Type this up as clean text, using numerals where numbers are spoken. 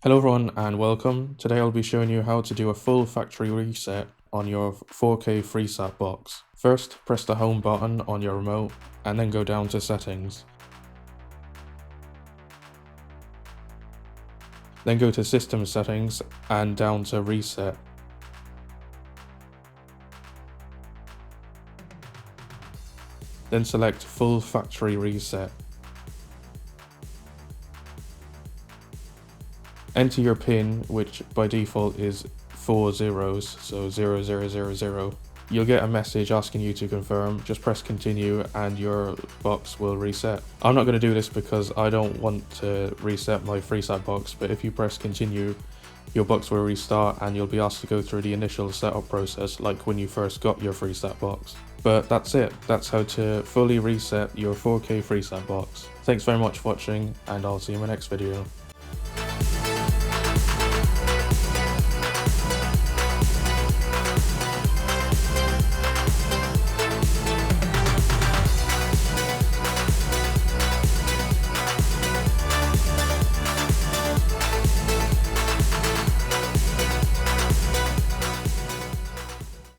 Hello everyone and welcome. Today I'll be showing you how to do a full factory reset on your 4K Freesat box. First, press the home button on your remote and then go down to settings. Then go to system settings and down to reset. Then select full factory reset. Enter your PIN, which by default is 4 zeros, so 0000. You'll get a message asking you to confirm. Just press continue and your box will reset. I'm not going to do this because I don't want to reset my Freesat box, but if you press continue, your box will restart and you'll be asked to go through the initial setup process like when you first got your Freesat box. But that's it. That's how to fully reset your 4K Freesat box. Thanks very much for watching and I'll see you in my next video.